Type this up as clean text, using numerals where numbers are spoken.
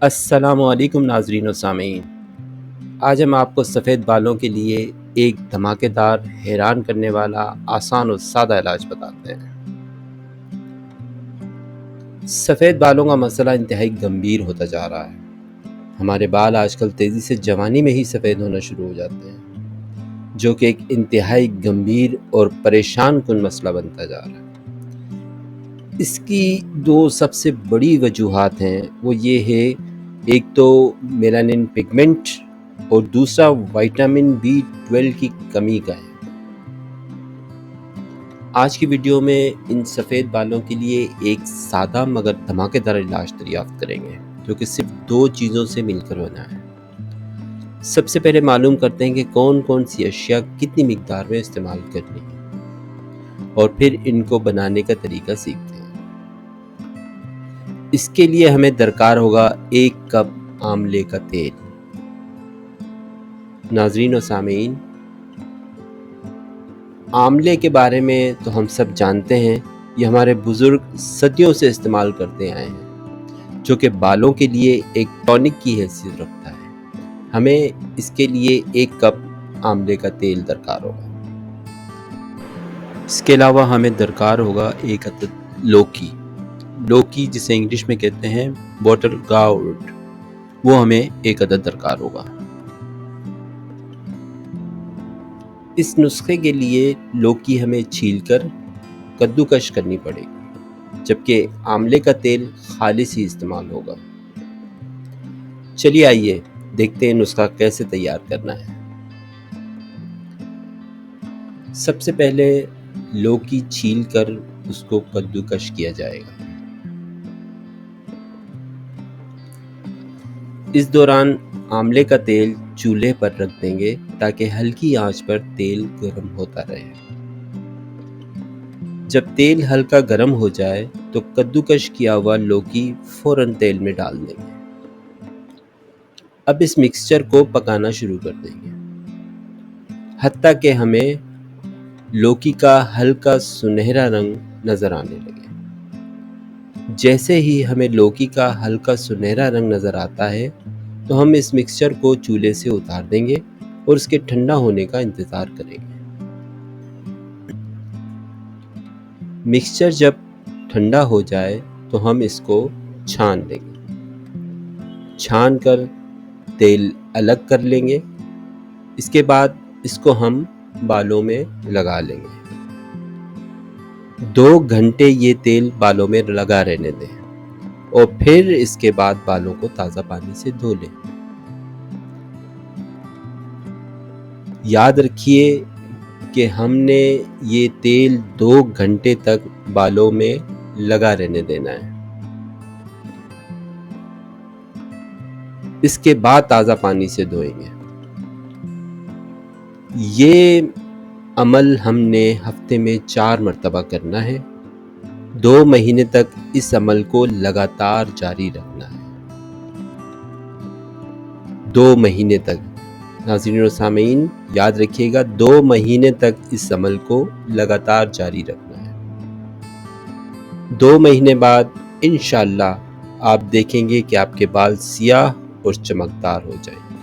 السلام علیکم ناظرین و سامعین، آج ہم آپ کو سفید بالوں کے لیے ایک دھماکے دار، حیران کرنے والا، آسان اور سادہ علاج بتاتے ہیں۔ سفید بالوں کا مسئلہ انتہائی گمبھیر ہوتا جا رہا ہے۔ ہمارے بال آج کل تیزی سے جوانی میں ہی سفید ہونا شروع ہو جاتے ہیں، جو کہ ایک انتہائی گمبھیر اور پریشان کن مسئلہ بنتا جا رہا ہے۔ اس کی دو سب سے بڑی وجوہات ہیں، وہ یہ ہے، ایک تو میلانن پگمنٹ اور دوسرا وٹامن B12 کی کمی کا ہے۔ آج کی ویڈیو میں ان سفید بالوں کے لیے ایک سادہ مگر دھماکے دار علاج دریافت کریں گے، جو کہ صرف 2 چیزوں سے مل کر بنا ہے۔ سب سے پہلے معلوم کرتے ہیں کہ کون کون سی اشیاء کتنی مقدار میں استعمال کرنی ہے، اور پھر ان کو بنانے کا طریقہ سیکھتے ہیں۔ اس کے لیے ہمیں درکار ہوگا 1 کپ آملے کا تیل۔ ناظرین و سامعین، آملے کے بارے میں تو ہم سب جانتے ہیں، یہ ہمارے بزرگ صدیوں سے استعمال کرتے آئے ہیں، جو کہ بالوں کے لیے ایک ٹونک کی حیثیت رکھتا ہے۔ ہمیں اس کے لیے 1 کپ آملے کا تیل درکار ہوگا۔ اس کے علاوہ ہمیں درکار ہوگا 1 عدد لوکی جسے انگلش میں کہتے ہیں بوٹل گاؤڈ، وہ ہمیں 1 عدد درکار ہوگا۔ اس نسخے کے لیے لوکی ہمیں چھیل کر کدوکش کرنی پڑے گی، جبکہ آملے کا تیل خالص ہی استعمال ہوگا۔ چلیے آئیے دیکھتے ہیں نسخہ کیسے تیار کرنا ہے۔ سب سے پہلے لوکی چھیل کر اس کو کدوکش کیا جائے گا۔ اس دوران آملے کا تیل چولہے پر رکھ دیں گے تاکہ ہلکی آنچ پر تیل گرم ہوتا رہے۔ جب تیل ہلکا گرم ہو جائے تو کدوکش کیا ہوا لوکی فوراً تیل میں ڈال دیں گے۔ اب اس مکسچر کو پکانا شروع کر دیں گے، حتیٰ کہ ہمیں لوکی کا ہلکا سنہرا رنگ نظر آنے لگے۔ جیسے ہی ہمیں لوکی کا ہلکا سنہرا رنگ نظر آتا ہے تو ہم اس مکسچر کو چولہے سے اتار دیں گے اور اس کے ٹھنڈا ہونے کا انتظار کریں گے۔ مکسچر جب ٹھنڈا ہو جائے تو ہم اس کو چھان لیں گے۔ چھان کر تیل الگ کر لیں گے۔ اس کے بعد اس کو ہم بالوں میں لگا لیں گے۔ 2 گھنٹے یہ تیل بالوں میں لگا رہنے دیں اور پھر اس کے بعد بالوں کو تازہ پانی سے دھو لیں۔ یاد رکھیے کہ ہم نے یہ تیل 2 گھنٹے تک بالوں میں لگا رہنے دینا ہے۔ اس کے بعد تازہ پانی سے دھوئیں گے۔ یہ عمل ہم نے ہفتے میں 4 مرتبہ کرنا ہے۔ 2 مہینے تک اس عمل کو لگاتار جاری رکھنا ہے۔ 2 مہینے تک، ناظرین و سامعین یاد رکھیے گا، 2 مہینے تک اس عمل کو لگاتار جاری رکھنا ہے۔ 2 مہینے بعد انشاءاللہ آپ دیکھیں گے کہ آپ کے بال سیاہ اور چمکدار ہو جائیں گے۔